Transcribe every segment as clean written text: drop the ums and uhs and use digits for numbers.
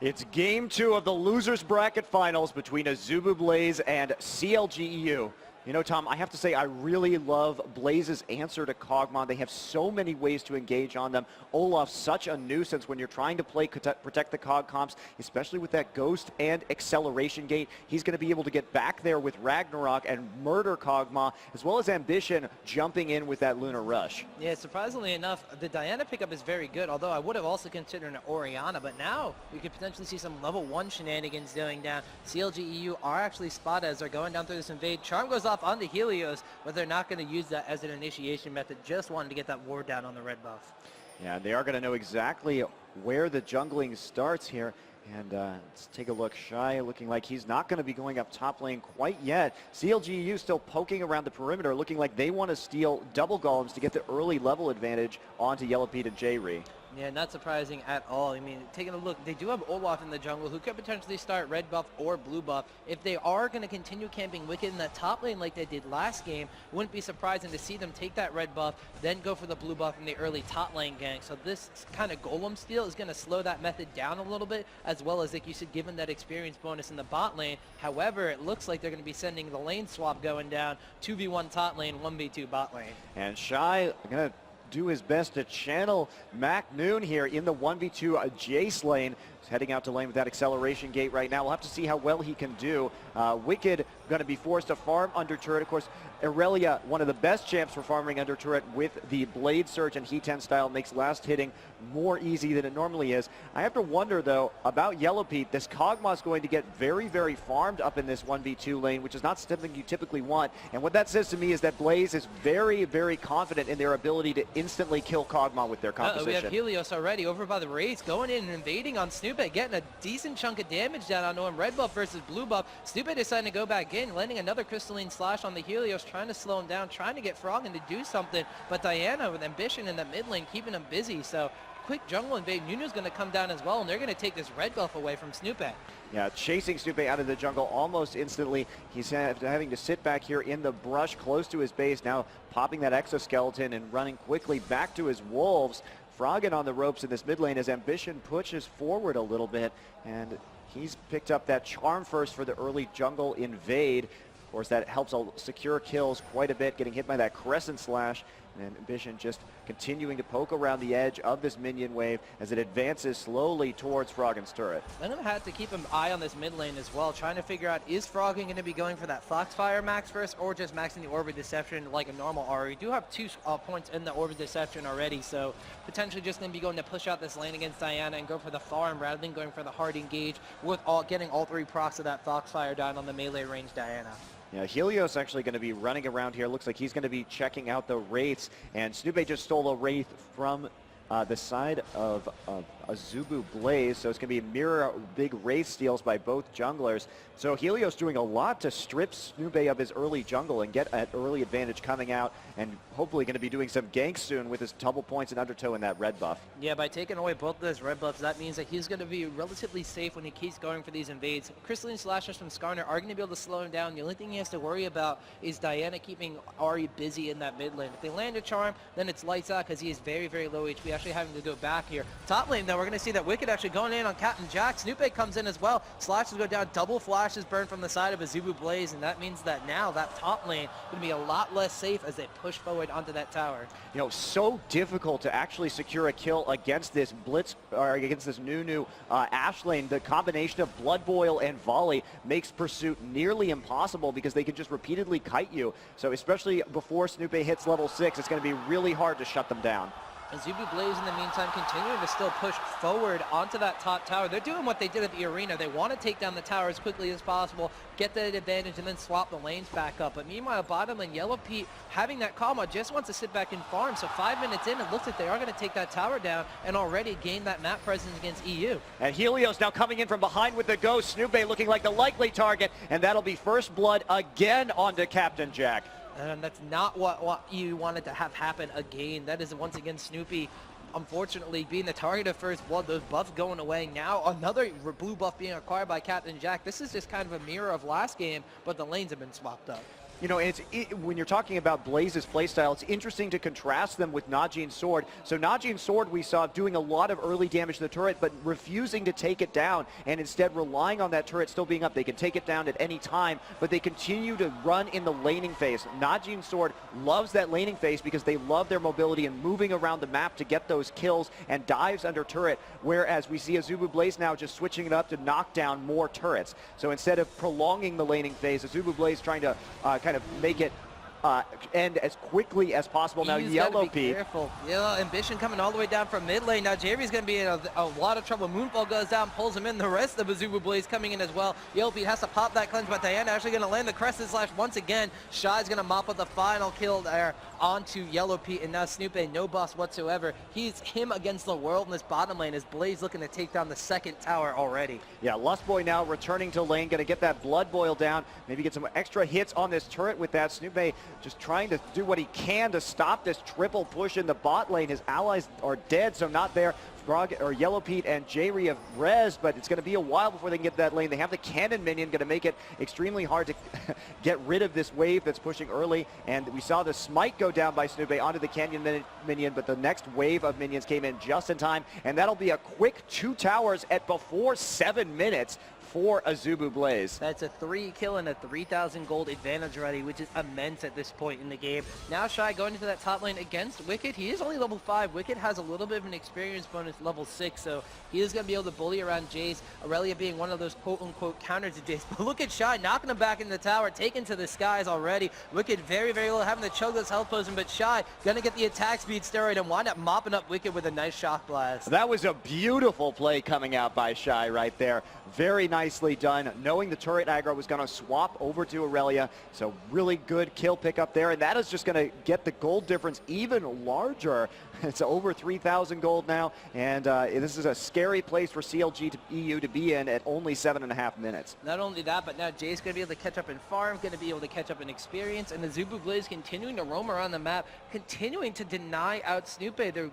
It's game 2 of the losers bracket finals between Azubu Blaze and CLG.eu. You know, Tom, I have to say I really love Blaze's answer to Kog'Maw. They have so many ways to engage on them. Olaf's such a nuisance when you're trying to play protect the Cog comps, especially with that Ghost and Acceleration Gate. He's going to be able to get back there with Ragnarok and murder Kog'Maw, as well as Ambition jumping in with that Lunar Rush. Yeah, surprisingly enough, the Diana pickup is very good, although I would have also considered an Orianna, but now we could potentially see some level 1 shenanigans going down. CLG.eu are actually spotted as they're going down through this invade. Charm goes off onto Helios, but they're not going to use that as an initiation method, just wanting to get that ward down on the red buff. Yeah, they are going to know exactly where the jungling starts here. And let's take a look. Shy looking like he's not going to be going up top lane quite yet. CLG.eu still poking around the perimeter, looking like they want to steal double golems to get the early level advantage onto Yellow Pete and J-Re. Yeah, not surprising at all. I mean, taking a look, they do have Olaf in the jungle who could potentially start red buff or blue buff. If they are going to continue camping Wicked in that top lane like they did last game, it wouldn't be surprising to see them take that red buff, then go for the blue buff in the early top lane gank. So this kind of golem steal is going to slow that method down a little bit, as well as, like you said, given that experience bonus in the bot lane. However, it looks like they're going to be sending the lane swap going down, 2v1 top lane, 1v2 bot lane. And Shy going to do his best to channel Mac Noon here in the 1v2 Jace lane. He's heading out to lane with that acceleration gate right now. We'll have to see how well he can do. Wicked going to be forced to farm under turret. Of course, Irelia, one of the best champs for farming under turret with the Blade Surge and Heat 10 style, makes last hitting more easy than it normally is. I have to wonder, though, about Yellow Pete. This Kog'Maw is going to get very, very farmed up in this 1v2 lane, which is not something you typically want. And what that says to me is that Blaze is very, very confident in their ability to instantly kill Kog'Maw with their composition. We have Helios already over by the Wraiths, going in and invading on Snoopet, getting a decent chunk of damage down onto him. Red buff versus blue buff. Snoopet deciding to go back in, landing another crystalline slash on the Helios, trying to slow him down, trying to get Froggen to do something. But Diana with Ambition in the mid lane, keeping him busy. So quick jungle invade. Nunu's going to come down as well, and they're going to take this red buff away from Snoopet. Yeah, chasing Snoopet out of the jungle almost instantly. He's having to sit back here in the brush close to his base, now popping that exoskeleton and running quickly back to his wolves. Froggen on the ropes in this mid lane as Ambition pushes forward a little bit, and he's picked up that charm first for the early jungle invade. Of course, that helps secure kills quite a bit, getting hit by that Crescent Slash. And Ambition just continuing to poke around the edge of this minion wave as it advances slowly towards Froggen's turret. I'm going to have to keep an eye on this mid lane as well, trying to figure out, is Froggen going to be going for that Foxfire max first, or just maxing the Orb of Deception like a normal Aura? We do have 2 points in the Orb of Deception already, so potentially just going to be going to push out this lane against Diana and go for the farm rather than going for the hard engage with getting all 3 procs of that Foxfire down on the melee range Diana. Yeah, Helios actually going to be running around here. Looks like he's going to be checking out the Wraiths. And Snoopet just stole a Wraith from the side of Azubu Blaze. So it's going to be mirror big Wraith steals by both junglers. So Helios doing a lot to strip Snoopet of his early jungle and get an early advantage coming out. And hopefully going to be doing some ganks soon with his double points and undertow in that red buff. Yeah, by taking away both of those red buffs, that means that he's going to be relatively safe when he keeps going for these invades. Crystalline Slashers from Skarner are going to be able to slow him down. The only thing he has to worry about is Diana keeping Ahri busy in that mid lane. If they land a charm, then it's lights out because he is very, very low HP, actually having to go back here. Top lane, though, we're going to see that Wicked actually going in on Captain Jack. Snoopet comes in as well. Slashes go down, double flashes burn from the side of Azubu Blaze, and that means that now that top lane going to be a lot less safe as they push forward onto that tower. You know, so difficult to actually secure a kill against this Blitz, or against this Nunu Ashe lane. The combination of Blood Boil and Volley makes pursuit nearly impossible because they can just repeatedly kite you. So especially before Snoopet hits level 6, it's going to be really hard to shut them down. Azubu Blaze, in the meantime, continuing to still push forward onto that top tower. They're doing what they did at the arena. They want to take down the tower as quickly as possible, get that advantage, and then swap the lanes back up. But meanwhile, bottom lane, Yellow Pete, having that Kog'Maw, just wants to sit back and farm. So 5 minutes in, it looks like they are going to take that tower down and already gain that map presence against EU. And Helios now coming in from behind with the Ghost. Snoopet looking like the likely target, and that'll be first blood again onto Captain Jack. And that's not what you wanted to have happen again. That is once again Snoopy, unfortunately, being the target of first blood. Those buffs going away. Now another blue buff being acquired by Captain Jack. This is just kind of a mirror of last game, but the lanes have been swapped up. You know, when you're talking about Blaze's playstyle, it's interesting to contrast them with Najin Sword. So Najin Sword we saw doing a lot of early damage to the turret, but refusing to take it down and instead relying on that turret still being up. They can take it down at any time, but they continue to run in the laning phase. Najin Sword loves that laning phase because they love their mobility and moving around the map to get those kills and dives under turret, whereas we see Azubu Blaze now just switching it up to knock down more turrets. So instead of prolonging the laning phase, Azubu Blaze trying to kind of make it end as quickly as possible. Now Yellow Pete. Careful. Yeah, Ambition coming all the way down from mid lane. Now Jerry's going to be in a lot of trouble. Moonfall goes down, pulls him in. The rest of Azubu Blaze coming in as well. Yellow Pete has to pop that cleanse, but Diana actually going to land the Crescent Slash once again. Shy's going to mop up the final kill there onto Yellow Pete, and now Snoopy, no boss whatsoever. He's him against the world in this bottom lane as Blaze looking to take down the second tower already. Yeah, Lustboy now returning to lane, going to get that Blood Boil down, maybe get some extra hits on this turret with that. Snoopy just trying to do what he can to stop this triple push in the bot lane. His allies are dead, so not there. Frog or Yellow Pete and Jayri have res, but it's going to be a while before they can get to that lane. They have the cannon minion, going to make it extremely hard to get rid of this wave that's pushing early. And we saw the smite go down by Snoopy onto the cannon minion, but the next wave of minions came in just in time, and that'll be a quick 2 towers at before 7 minutes for Azubu Blaze. That's a 3 kill and a 3,000 gold advantage already, which is immense at this point in the game. Now Shy going into that top lane against Wicked. He is only level 5. Wicked has a little bit of an experience bonus level 6, so he is going to be able to bully around Jace. Aurelia being one of those quote-unquote counters to Jace. But look at Shy knocking him back in the tower, taken to the skies already. Wicked very, very low, having to chug this health potion, but Shy going to get the attack speed steroid and wind up mopping up Wicked with a nice shock blast. That was a beautiful play coming out by Shy right there. Very nicely done, knowing the turret aggro was going to swap over to Aurelia. So really good kill pickup there, and that is just going to get the gold difference even larger. It's over 3,000 gold now, and this is a scary place for CLG.eu to be in at only 7.5 minutes. Not only that, but now Jay's going to be able to catch up in farm, going to be able to catch up in experience, and the Azubu Blaze continuing to roam around the map, continuing to deny out Snoopy. They're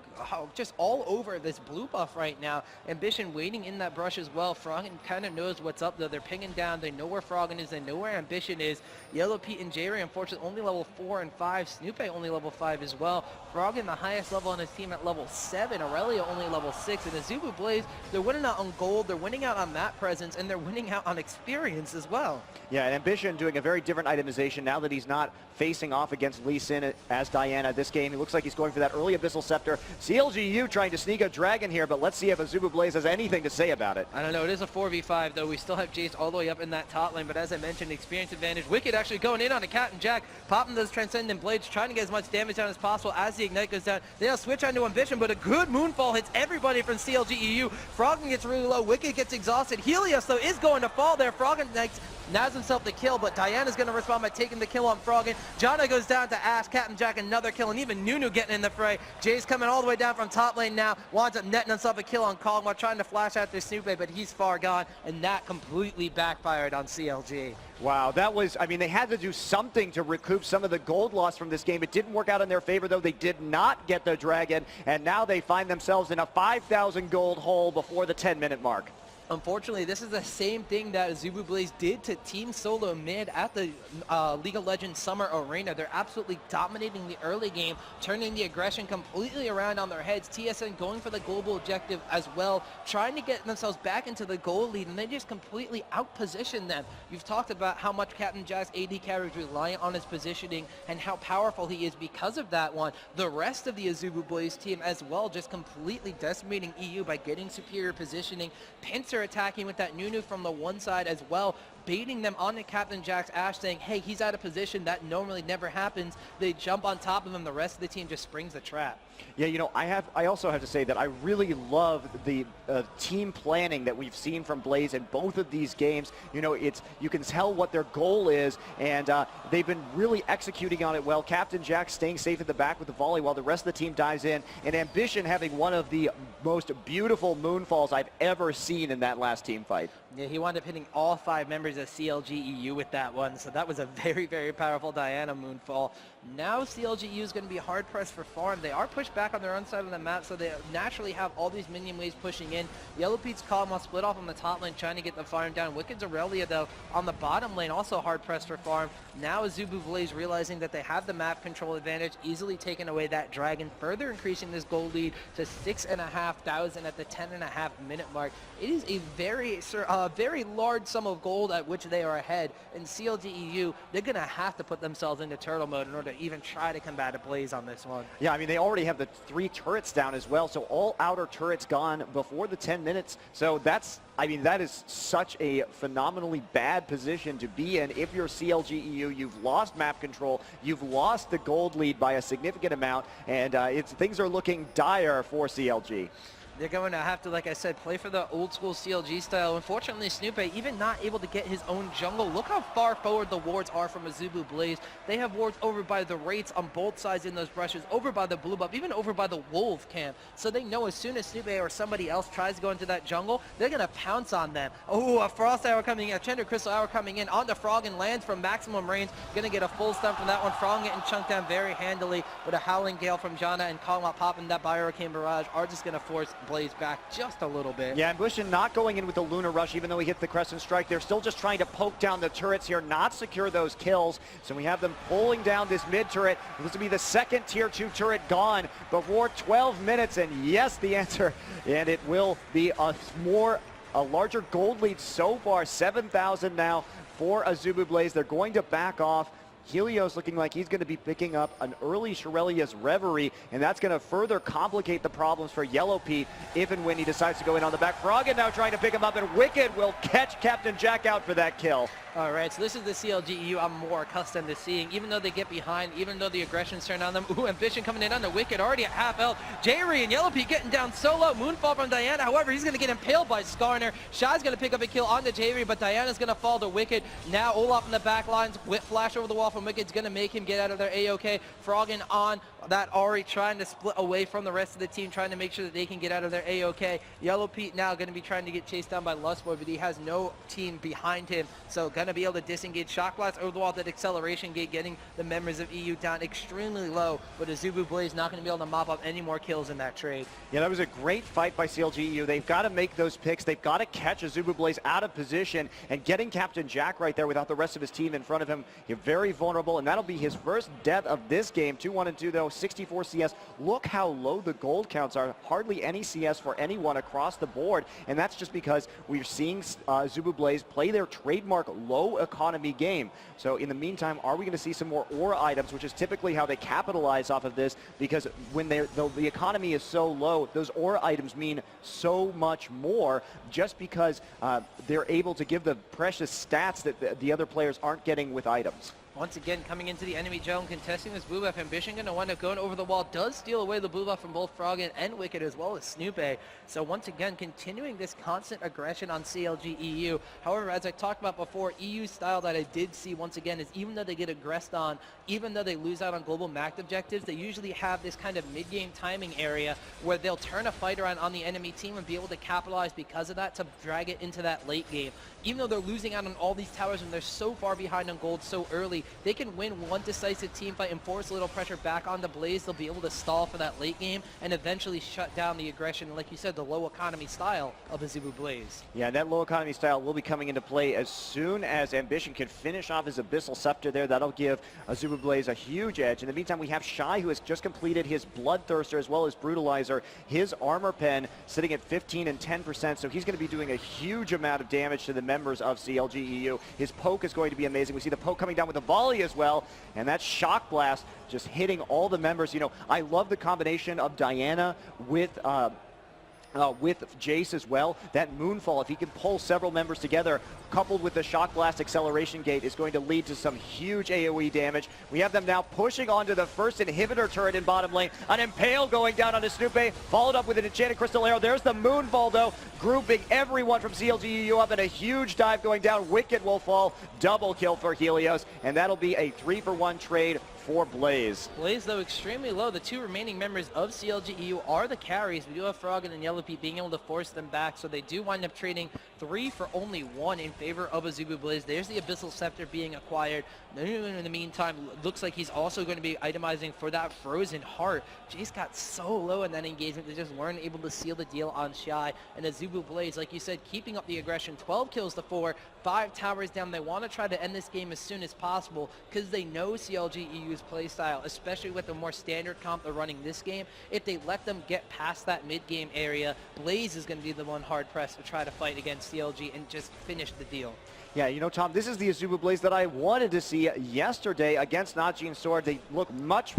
just all over this blue buff right now. Ambition waiting in that brush as well. Froggen kind of knows what's up though. They're pinging down. They know where Froggen is. They know where Ambition is. Yellow Pete and Jayri, unfortunately, only level 4 and 5. Snoopy only level 5 as well. Froggen, the highest level on his team at level 7. Aurelia only level 6. And the Azubu Blaze, they're winning out on gold. They're winning out on map presence, and they're winning out on experience as well. Yeah, and Ambition doing a very different itemization now that he's not facing off against Lee Sin as Diana this game. He looks like he's going for that early Abyssal Scepter. CLG.eu trying to sneak a dragon here, but let's see if Azubu Blaze has anything to say about it. I don't know. It is a 4v5, though. We still have Jace all the way up in that top lane, but as I mentioned, experience advantage. Wicked actually going in on a Cat and Jack, popping those Transcendent Blades, trying to get as much damage down as possible as the Ignite goes down. They now switch onto Ambition, but a good Moonfall hits everybody from CLG.eu. Froggen gets really low. Wicked gets exhausted. Helios, though, is going to fall there. Froggen nags himself the kill, but Diana's going to respond by taking the kill on Froggen. Janna goes down to Ash, Captain Jack another kill, and even Nunu getting in the fray. Jay's coming all the way down from top lane now, winds up netting himself a kill on Kog'Maw, trying to flash after Snoopy, but he's far gone, and that completely backfired on CLG. Wow, that was, I mean, they had to do something to recoup some of the gold loss from this game. It didn't work out in their favor, though. They did not get the dragon, and now they find themselves in a 5,000 gold hole before the 10-minute mark. Unfortunately, this is the same thing that Azubu Blaze did to Team Solo Mid at the League of Legends Summer Arena. They're absolutely dominating the early game, turning the aggression completely around on their heads. TSN going for the global objective as well, trying to get themselves back into the goal lead, and they just completely outposition them. You've talked about how much Captain Jack's AD carry is reliant on his positioning and how powerful he is because of that one. The rest of the Azubu Blaze team as well, just completely decimating EU by getting superior positioning. Pincer attacking with that Nunu from the one side as well, baiting them onto Captain Jack's Ash, saying, hey, he's out of position. That normally never happens. They jump on top of him. The rest of the team just springs the trap. Yeah, you know, I also have to say that I really love the team planning that we've seen from Blaze in both of these games. You know, you can tell what their goal is, and they've been really executing on it well. Captain Jack staying safe at the back with the volley while the rest of the team dives in, and Ambition having one of the most beautiful moonfalls I've ever seen in that last team fight. Yeah, he wound up hitting all 5 members of CLG.eu with that one, so that was a very, very powerful Diana moonfall. Now CLG.eu is going to be hard pressed for farm. They are pushed back on their own side of the map, so they naturally have all these minion waves pushing in. Yellow Pete's Column split off on the top lane, trying to get the farm down. Wicked's Aurelia, though, on the bottom lane, also hard pressed for farm. Now Azubu Blaze realizing that they have the map control advantage, easily taking away that dragon, further increasing this gold lead to 6,500 at the 10.5 minute mark. It is a very large sum of gold at which they are ahead, and CLG.eu, they're going to have to put themselves into turtle mode in order to even try to combat a Blaze on this one. Yeah, I mean, they already have the 3 turrets down as well, so all outer turrets gone before the 10 minutes. So that's, I mean, that is such a phenomenally bad position to be in. If you're CLG.eu, you've lost map control, you've lost the gold lead by a significant amount, and things are looking dire for CLG. They're going to have to, like I said, play for the old school CLG style. Unfortunately, Snoopy even not able to get his own jungle. Look how far forward the wards are from Azubu Blaze. They have wards over by the Wraiths on both sides in those brushes, over by the blue buff, even over by the Wolf camp. So they know as soon as Snoopy or somebody else tries to go into that jungle, they're going to pounce on them. Oh, a Frost Arrow coming in, a Tender Crystal Arrow coming in onto Frog and lands from maximum range. Going to get a full stun from that one. Frog getting chunked down very handily, but a Howling Gale from Janna and Kongma popping that Hurricane Barrage are just going to force Blaze back just a little bit. Yeah, and Bushin not going in with the Lunar Rush, even though he hit the Crescent Strike. They're still just trying to poke down the turrets here, not secure those kills. So we have them pulling down this mid turret. This will be the second tier 2 turret gone before 12 minutes. And yes, the answer, and it will be a larger gold lead so far, 7,000 now for Azubu Blaze. They're going to back off. Helios looking like he's going to be picking up an early Shirelia's Reverie, and that's going to further complicate the problems for Yellow Pete if and when he decides to go in on the back. Froggen now trying to pick him up, and Wicked will catch Captain Jack out for that kill. All right, so this is the CLG.eu I'm more accustomed to seeing. Even though they get behind, even though the aggression's turned on them. Ooh, Ambition coming in on the Wicked, already at half health. Jayri and Yellow Pete getting down solo. Moonfall from Diana, however, he's going to get impaled by Skarner. Shai's going to pick up a kill on the Jayri, but Diana's going to fall to Wicked. Now Olaf in the back lines, Whip Flash over the wall from Wicked's going to make him get out of their A-OK. Froggen on that Ahri trying to split away from the rest of the team, trying to make sure that they can get out of their A-OK. Yellow Pete now going to be trying to get chased down by Lustboy, but he has no team behind him, so going to be able to disengage Shock Blast over the wall, that acceleration gate, getting the members of EU down extremely low, but Azubu Blaze not going to be able to mop up any more kills in that trade. Yeah, that was a great fight by CLG.eu. They've got to make those picks. They've got to catch Azubu Blaze out of position, and getting Captain Jack right there without the rest of his team in front of him, you're very vulnerable, and that'll be his first death of this game. 2-1-2 though, 64 CS. Look how low the gold counts are. Hardly any CS for anyone across the board, and that's just because we're seeing Azubu Blaze play their trademark low economy game. So in the meantime, are we going to see some more aura items, which is typically how they capitalize off of this, because when the economy is so low, those aura items mean so much more, just because they're able to give the precious stats that the other players aren't getting with items. Once again, coming into the enemy zone, contesting this blue buff. Ambition going to wind up going over the wall. Does steal away the blue buff from both Froggen and Wicked, as well as Snoopy. So once again, continuing this constant aggression on CLG.eu. However, as I talked about before, EU style that I did see once again is, even though they get aggressed on, even though they lose out on global max objectives, they usually have this kind of mid-game timing area where they'll turn a fight around on the enemy team and be able to capitalize because of that to drag it into that late game. Even though they're losing out on all these towers and they're so far behind on gold so early, they can win one decisive team fight and force a little pressure back on the Blaze. They'll be able to stall for that late game and eventually shut down the aggression, like you said, the low economy style of Azubu Blaze. Yeah, that low economy style will be coming into play as soon as Ambition can finish off his Abyssal Scepter there. That'll give Azubu Blaze a huge edge. In the meantime, we have Shai, who has just completed his Bloodthirster as well as Brutalizer. His armor pen sitting at 15 and 10%, so he's going to be doing a huge amount of damage to the members of CLG.eu. His poke is going to be amazing. We see the poke coming down with a volley as well, and that Shock Blast just hitting all the members. You know, I love the combination of Diana with Jace as well. That Moonfall, if he can pull several members together, coupled with the Shock Blast acceleration gate, is going to lead to some huge AoE damage. We have them now pushing onto the first inhibitor turret in bottom lane. An Impale going down onto Snoopy, followed up with an Enchanted Crystal Arrow. There's the Moonfall though, grouping everyone from CLG.eu up, and a huge dive going down. Wicked will fall, double kill for Helios, and that'll be a 3-for-1 trade for Blaze. Blaze, though, extremely low. The two remaining members of CLG.eu are the carries. We do have Froggen and Yellow Pete being able to force them back, so they do wind up trading 3 for only 1 in favor of Azubu Blaze. There's the Abyssal Scepter being acquired. In the meantime, looks like he's also going to be itemizing for that Frozen Heart. Jace got so low in that engagement, they just weren't able to seal the deal on Shy. And Azubu Blaze, like you said, keeping up the aggression. 12 kills to 4, 5 towers down. They want to try to end this game as soon as possible because they know CLG.eu's playstyle, especially with the more standard comp they're running this game. If they let them get past that mid-game area, Blaze is going to be the one hard-pressed to try to fight against CLG and just finish the deal. Yeah, you know, Tom, this is the Azubu Blaze that I wanted to see yesterday against Najin Sword. They look in much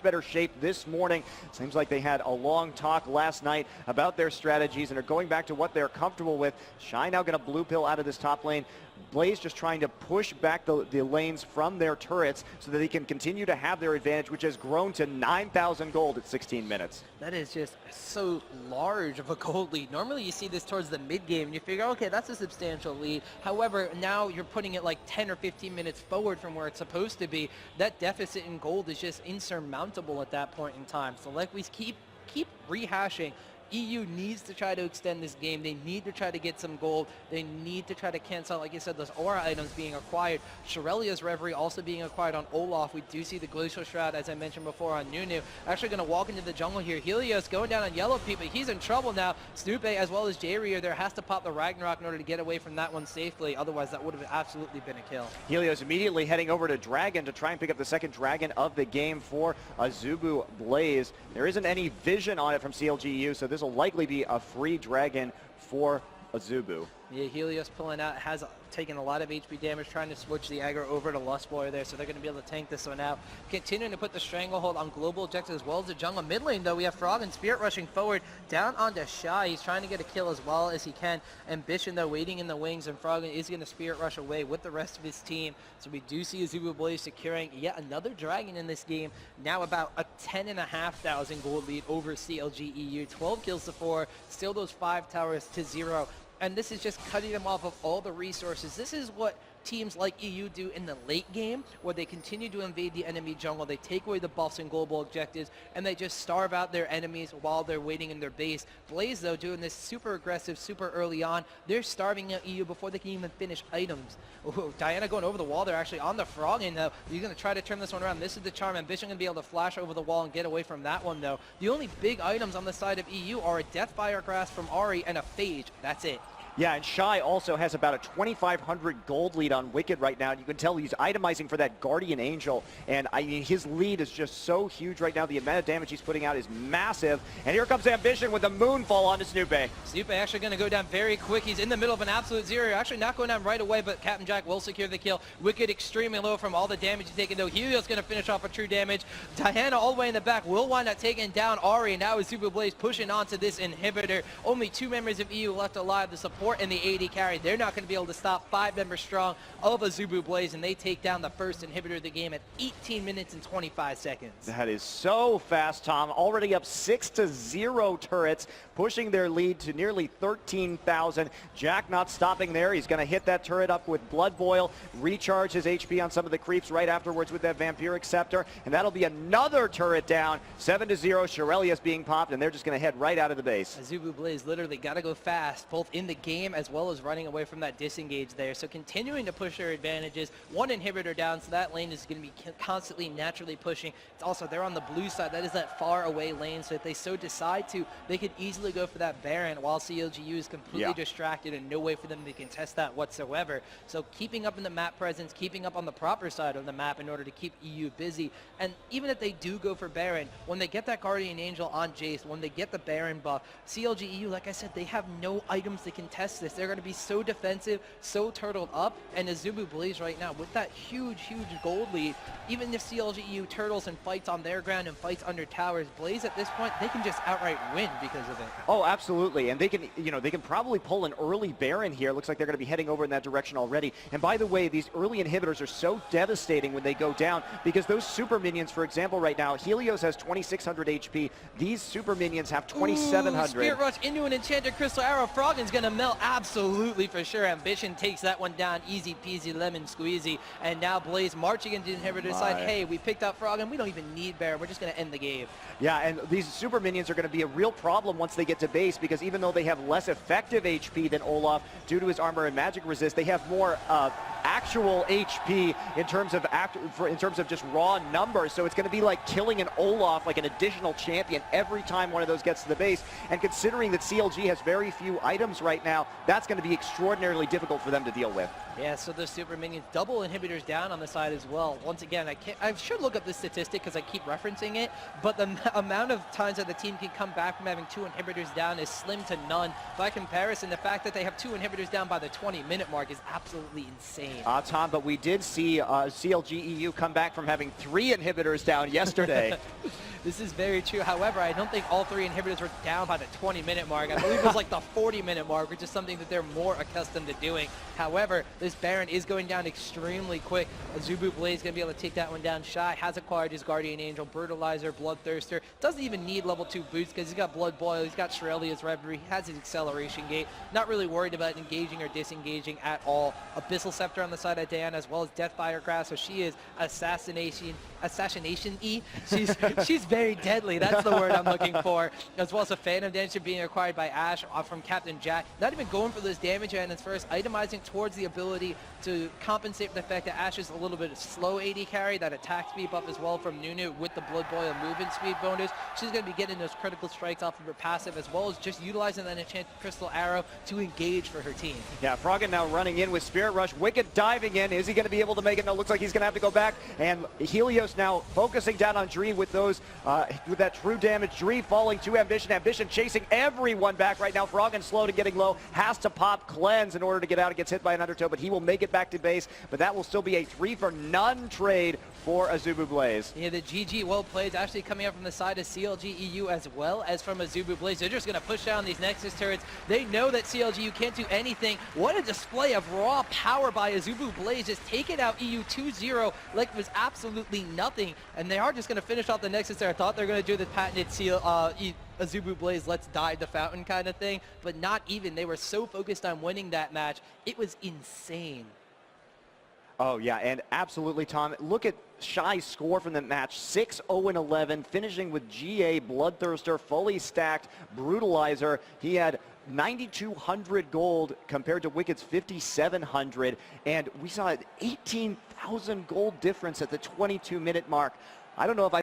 better shape this morning. Seems like they had a long talk last night about their strategies and are going back to what they're comfortable with. Shy now going to blue pill out of this top lane. Blaze just trying to push back the lanes from their turrets so that they can continue to have their advantage, which has grown to 9,000 gold at 16 minutes. That is just so large of a gold lead. Normally you see this towards the mid game and you figure, okay, that's a substantial lead. However, now you're putting it like 10 or 15 minutes forward from where it's supposed to be. That deficit in gold is just insurmountable at that point in time. So like we keep rehashing, EU needs to try to extend this game. They need to try to get some gold. They need to try to cancel, like you said, those aura items being acquired. Shirelia's Reverie also being acquired on Olaf. We do see the Glacial Shroud, as I mentioned before, on Nunu. Actually going to walk into the jungle here. Helios going down on Yellow Pete, but he's in trouble now. Snoop as well as J-Rear there has to pop the Ragnarok in order to get away from that one safely. Otherwise, that would have absolutely been a kill. Helios immediately heading over to Dragon to try and pick up the second Dragon of the game for Azubu Blaze. There isn't any vision on it from CLG.eu, so this will likely be a free Dragon for Azubu. Yeah, Helios pulling out, has taken a lot of HP damage, trying to switch the aggro over to Lustboy there, so they're going to be able to tank this one out. Continuing to put the stranglehold on global objectives as well as the jungle. Mid lane, though, we have Frog and Spirit rushing forward down onto Shy. He's trying to get a kill as well as he can. Ambition, though, waiting in the wings, and Frog is going to Spirit rush away with the rest of his team. So we do see Azubu Blaze securing yet another Dragon in this game. Now about a 10,500 gold lead over CLG.eu. 12 kills to 4, still those 5 towers to 0. And this is just cutting them off of all the resources. This is what teams like EU do in the late game, where they continue to invade the enemy jungle. They take away the buffs and global objectives, and they just starve out their enemies while they're waiting in their base. Blaze, though, doing this super aggressive, super early on. They're starving out EU before they can even finish items. Ooh, Diana going over the wall. They're actually on the Frog, and he's going to try to turn this one around. This is the charm. Ambition going to be able to flash over the wall and get away from that one, though. The only big items on the side of EU are a Deathfire Grasp from Ahri and a Phage. That's it. Yeah, and Shy also has about a 2,500 gold lead on Wicked right now. And you can tell he's itemizing for that Guardian Angel. And I mean, his lead is just so huge right now. The amount of damage he's putting out is massive. And here comes Ambition with the Moonfall onto Snoopy. Snoopy actually going to go down very quick. He's in the middle of an absolute zero. Actually not going down right away, but Captain Jack will secure the kill. Wicked extremely low from all the damage he's taken, though. Helios going to finish off with true damage. Diana all the way in the back will wind up taking down Ahri. And now Azubu Blaze pushing onto this inhibitor. Only 2 members of EU left alive, the support and the AD carry. They're not going to be able to stop 5 members strong of Azubu Blaze, and they take down the first inhibitor of the game at 18 minutes and 25 seconds. That is so fast, Tom. Already up 6-0 turrets, pushing their lead to nearly 13,000. Jack not stopping there. He's going to hit that turret up with Blood Boil, recharge his HP on some of the creeps right afterwards with that Vampiric Scepter, and that'll be another turret down. 7-0. Shirelia's being popped, and they're just going to head right out of the base. Azubu Blaze literally got to go fast, both in the game as well as running away from that disengage there. So continuing to push their advantages. 1 inhibitor down, so that lane is going to be constantly naturally pushing. It's also, they're on the blue side. That is that far away lane, so if they so decide to, they could easily go for that Baron while CLG.eu is completely distracted and no way for them to contest that whatsoever. So keeping up in the map presence, keeping up on the proper side of the map in order to keep EU busy. And even if they do go for Baron, when they get that Guardian Angel on Jace, when they get the Baron buff, CLG.eu, like I said, they have no items to contest this. They're going to be so defensive, so turtled up, and Azubu Blaze right now with that huge gold lead, even if CLG.eu turtles and fights on their ground and fights under towers, Blaze at this point, they can just outright win because of it. Oh, absolutely, and they can, they can probably pull an early Baron here. Looks like they're going to be heading over in that direction already. And by the way, these early inhibitors are so devastating when they go down, because those super minions, for example, right now, Helios has 2,600 HP. These super minions have 2,700. Spirit Rush into an Enchanted Crystal Arrow. Froggen's going to melt. Shell, absolutely for sure. Ambition takes that one down, easy peasy, lemon squeezy. And now Blaze marching into the inhibitor side. Hey, we picked up Frog, and we don't even need Baron. We're just going to end the game. Yeah, and these super minions are going to be a real problem once they get to base, because even though they have less effective HP than Olaf due to his armor and magic resist, they have more actual HP in terms of just raw numbers. So it's going to be like killing an Olaf, like an additional champion, every time one of those gets to the base. And considering that CLG has very few items right now, that's going to be extraordinarily difficult for them to deal with. Yeah, so those super minions, double inhibitors down on the side as well. Once again, I should look up this statistic because I keep referencing it, but the amount of times that the team can come back from having 2 inhibitors down is slim to none. By comparison, the fact that they have 2 inhibitors down by the 20-minute mark is absolutely insane. Tom, but we did see CLG.eu come back from having 3 inhibitors down yesterday. This is very true. However, I don't think all 3 inhibitors were down by the 20-minute mark. I believe it was like the 40-minute mark, which is something that they're more accustomed to doing. However, this Baron is going down extremely quick. Azubu Blaze is going to be able to take that one down. Shy has acquired his Guardian Angel, Brutalizer, Bloodthirster. Doesn't even need level 2 boots because he's got Blood Boil, he's got Shirelia's Reverie, he has his Acceleration Gate. Not really worried about engaging or disengaging at all. Abyssal Scepter on the side of Diana, as well as Deathfire Grasp, so she is assassination-y. She's very deadly, that's the word I'm looking for. As well as a Phantom Dancer being acquired by Ashe from Captain Jack. Not even going for this damage and it's first itemizing towards the ability to compensate for the fact that Ashe is a little bit of slow AD carry, that attack speed buff as well from Nunu with the Blood Boil movement speed bonus. She's going to be getting those critical strikes off of her passive, as well as just utilizing that enchanted Crystal Arrow to engage for her team. Yeah, Froggen now running in with Spirit Rush. Wicked diving in. Is he going to be able to make it? No, looks like he's going to have to go back. And Helios now focusing down on Dree with those, with that true damage. Dree falling to Ambition. Ambition chasing everyone back right now. Froggen slow to getting low. Has to pop Cleanse in order to get out. It gets hit by an Undertow, but he will make it back to base. But that will still be a 3-for-none trade for Azubu Blaze. Yeah, the GG well played actually coming up from the side of CLG.eu as well as from Azubu Blaze. They're just going to push down these Nexus turrets. They know that CLG.eu can't do anything. What a display of raw power by Azubu Blaze, just taking out EU 2-0 like it was absolutely nothing. And they are just going to finish off the Nexus there. I thought they were going to do the patented Azubu Blaze, let's dive the fountain kind of thing, but not even. They were so focused on winning that match. It was insane. Oh, yeah, and absolutely, Tom. Look at Shy's score from the match, 6-0-11, finishing with GA, Bloodthirster, fully stacked, Brutalizer. He had 9,200 gold compared to Wicked's 5,700, and we saw an 18,000 gold difference at the 22-minute mark. I don't know if I